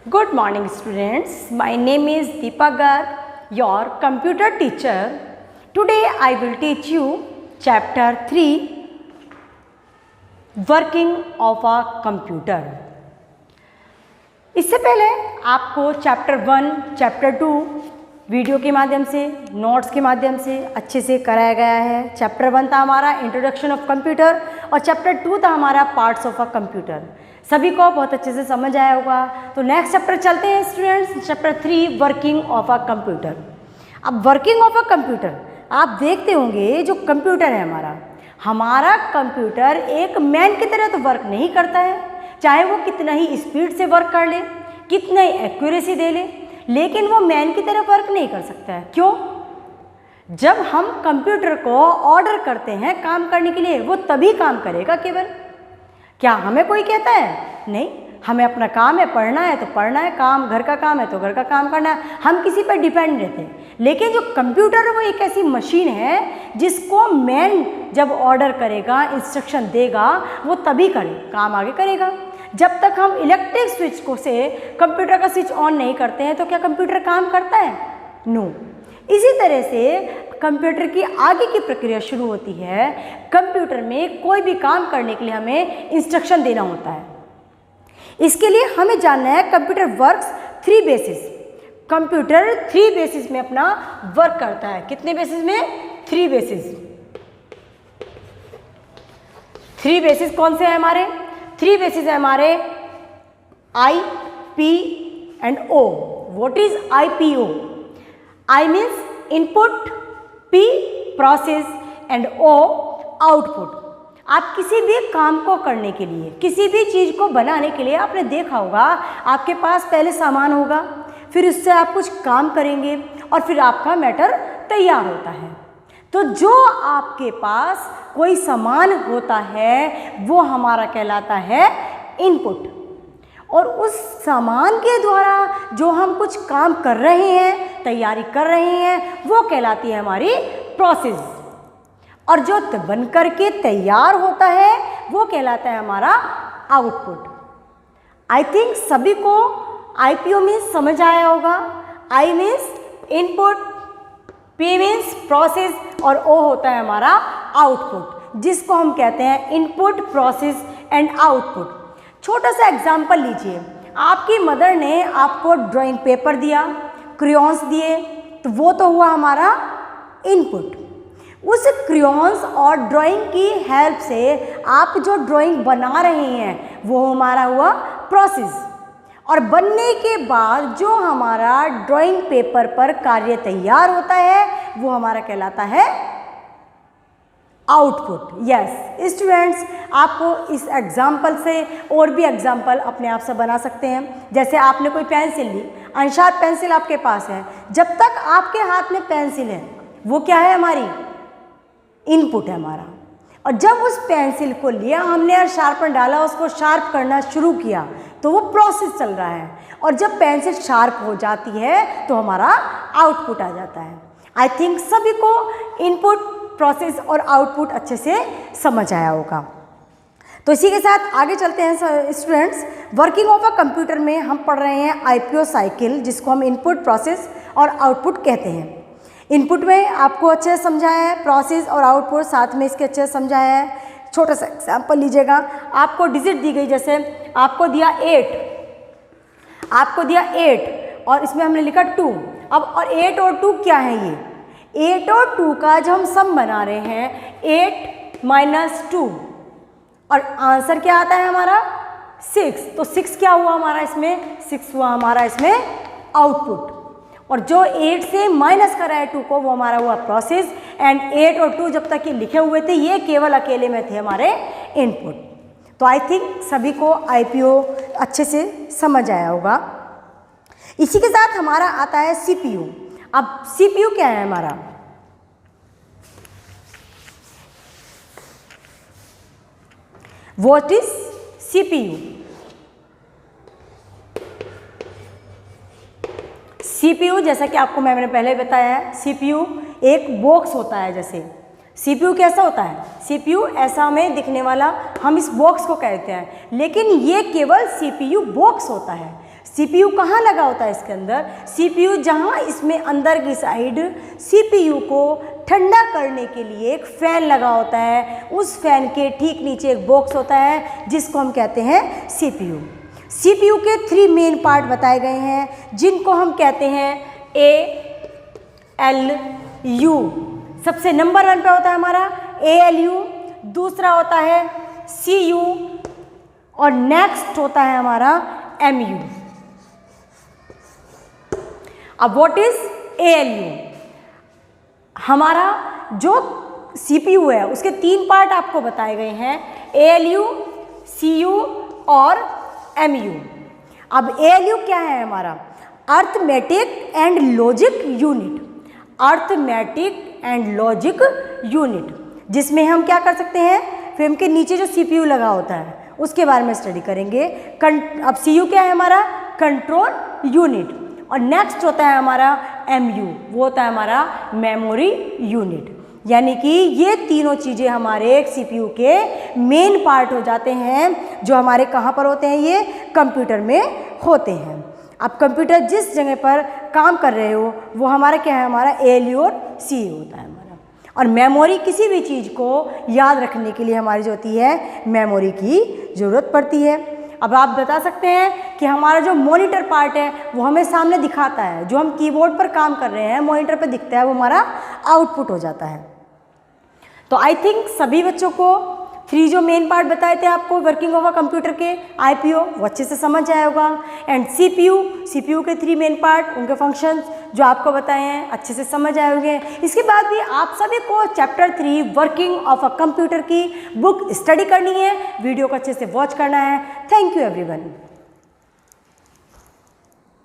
Good morning students. My name is Deepa Garg, your computer teacher. Today I will teach you chapter 3 Working of a Computer. इससे पहले आपको chapter 1, chapter 2 video के माध्यम से, notes के माध्यम से अच्छे से कराया गया है। चैप्टर 1 था हमारा इंट्रोडक्शन ऑफ कंप्यूटर और चैप्टर 2 था हमारा पार्ट्स ऑफ अ कंप्यूटर। सभी को बहुत अच्छे से समझ आया होगा। तो नेक्स्ट चैप्टर चलते हैं students, chapter 3 working of a computer. अब वर्किंग ऑफ अ कंप्यूटर आप देखते होंगे, जो कंप्यूटर है हमारा कंप्यूटर एक मैन की तरह तो वर्क नहीं करता है, चाहे वो कितना ही स्पीड से वर्क कर ले, कितना ही एक्यूरेसी दे ले, लेकिन वो मैन की तरह वर्क नहीं कर सकता है। क्यों? जब हम कंप्यूटर को ऑर्डर करते हैं काम करने के लिए, वो तभी काम करेगा केवल। क्या हमें कोई कहता है? नहीं, हमें अपना काम है, पढ़ना है तो पढ़ना है, काम घर का काम है तो घर का काम करना है, हम किसी पर डिपेंड रहते हैं। लेकिन जो कंप्यूटर है वो एक ऐसी मशीन है जिसको मैन जब ऑर्डर करेगा, इंस्ट्रक्शन देगा, वो तभी काम आगे करेगा। जब तक हम इलेक्ट्रिक स्विच को से कंप्यूटर का स्विच ऑन नहीं करते हैं तो क्या कंप्यूटर काम करता है? नो। इसी तरह से कंप्यूटर की आगे की प्रक्रिया शुरू होती है। कंप्यूटर में कोई भी काम करने के लिए हमें इंस्ट्रक्शन देना होता है। इसके लिए हमें जानना है computer works 3 basis. Computer 3 basis में अपना वर्क करता है। कितने बेसिस में? 3 बेसिस। 3 बेसिस कौन से हैं हमारे? 3 बेसिस है हमारे I, P and O. What is IPO? I means input, P process and O output. आप किसी भी काम को करने के लिए, किसी भी चीज़ को बनाने के लिए, आपने देखा होगा आपके पास पहले सामान होगा, फिर उससे आप कुछ काम करेंगे और फिर आपका मैटर तैयार होता है। तो जो आपके पास कोई सामान होता है वो हमारा कहलाता है इनपुट, और उस सामान के द्वारा जो हम कुछ काम कर रहे हैं, तैयारी कर रहे हैं, वो कहलाती है हमारी प्रोसेस, और जो बन करके तैयार होता है वो कहलाता है हमारा आउटपुट। आई थिंक सभी को IPO मीन्स समझ आया होगा। I means input, P means process और O होता है हमारा आउटपुट, जिसको हम कहते हैं इनपुट, प्रोसेस एंड आउटपुट। छोटा सा एग्जाम्पल लीजिए, आपकी मदर ने आपको ड्राइंग पेपर दिया, क्रेयॉन्स दिए, तो वो तो हुआ हमारा इनपुट। उस क्रेयॉन्स और ड्राइंग की हेल्प से आप जो ड्राइंग बना रहे हैं वो हमारा हुआ प्रोसेस, और बनने के बाद जो हमारा ड्राइंग पेपर पर कार्य तैयार होता है वो हमारा कहलाता है आउटपुट। यस स्टूडेंट्स, आपको इस एग्जाम्पल से और भी एग्जाम्पल अपने आप से बना सकते हैं। जैसे आपने कोई पेंसिल ली, अनशार्प पेंसिल आपके पास है, जब तक आपके हाथ में पेंसिल है वो क्या है? हमारी इनपुट है हमारा। और जब उस पेंसिल को लिया हमने और शार्पनर डाला, उसको शार्प करना शुरू किया, तो वो प्रोसेस चल रहा है, और जब पेंसिल शार्प हो जाती है तो हमारा आउटपुट आ जाता है। आई थिंक सभी को इनपुट, प्रोसेस और आउटपुट अच्छे से समझ आया होगा। तो इसी के साथ आगे चलते हैं students. Working of a computer में हम पढ़ रहे हैं IPO साइकिल, जिसको हम इनपुट, प्रोसेस और आउटपुट कहते हैं। इनपुट में आपको अच्छे से समझाया है, प्रोसेस और आउटपुट साथ में इसके अच्छे से समझाया है। छोटा सा एग्जाम्पल लीजिएगा, आपको डिजिट दी गई, जैसे आपको दिया 8 और इसमें हमने लिखा 2। अब और 8 और 2 क्या है? ये 8 और 2 का जो हम सम बना रहे हैं, 8 - 2, और आंसर क्या आता है हमारा? 6। तो 6 क्या हुआ हमारा इसमें? 6 हुआ हमारा इसमें आउटपुट। और जो 8 से माइनस कर रहा है 2 को, वो हमारा हुआ प्रोसेस। एंड 8 और 2 जब तक ये लिखे हुए थे, ये केवल अकेले में थे हमारे इनपुट। तो आई थिंक सभी को IPO अच्छे से समझ आया होगा। इसी के साथ हमारा आता है CPU। अब CPU क्या है हमारा? What is CPU? CPU जैसा कि आपको मैंने पहले बताया है, CPU एक बॉक्स होता है। जैसे CPU कैसा होता है? CPU ऐसा में दिखने वाला, हम इस बॉक्स को कहते हैं, लेकिन ये केवल CPU बॉक्स होता है। CPU कहाँ लगा होता है इसके अंदर? CPU जहाँ इसमें अंदर की साइड CPU को ठंडा करने के लिए एक फ़ैन लगा होता है, उस फैन के ठीक नीचे एक बॉक्स होता है जिसको हम कहते हैं CPU। CPU के 3 मेन पार्ट बताए गए हैं जिनको हम कहते हैं ALU। सबसे नंबर 1 पे होता है हमारा ALU, दूसरा होता है CU और नेक्स्ट होता है हमारा MU। अब व्हाट इज ALU? हमारा जो CPU है उसके 3 पार्ट आपको बताए गए हैं, ALU, CU और MU। अब ALU क्या है हमारा? Arithmetic and logic unit. Arithmetic and logic unit, जिसमें हम क्या कर सकते हैं, फ्रेम के नीचे जो CPU लगा होता है उसके बारे में स्टडी करेंगे। अब CU क्या है हमारा? Control unit. और नेक्स्ट होता है हमारा MU, वो होता है हमारा मेमोरी यूनिट। यानी कि ये तीनों चीज़ें हमारे एक CPU के मेन पार्ट हो जाते हैं जो हमारे कहाँ पर होते हैं? ये कंप्यूटर में होते हैं। अब कंप्यूटर जिस जगह पर काम कर रहे हो वो हमारा क्या है? हमारा ALU और CU होता है हमारा। और मेमोरी, किसी भी चीज़ को याद रखने के लिए हमारी जो होती है मेमोरी की ज़रूरत पड़ती है। अब आप बता सकते हैं कि हमारा जो मॉनिटर पार्ट है वो हमें सामने दिखाता है, जो हम कीबोर्ड पर काम कर रहे हैं मॉनिटर पर दिखता है, वो हमारा आउटपुट हो जाता है। तो आई थिंक सभी बच्चों को 3 जो मेन पार्ट बताए थे आपको वर्किंग ऑफ अ कंप्यूटर के IPO, वो अच्छे से समझ आया होगा। एंड CPU के 3 मेन पार्ट, उनके फंक्शंस जो आपको बताए हैं अच्छे से समझ आए होंगे। इसके बाद भी आप सभी को chapter 3 working of a computer की बुक स्टडी करनी है, वीडियो को अच्छे से वॉच करना है। Thank you everyone.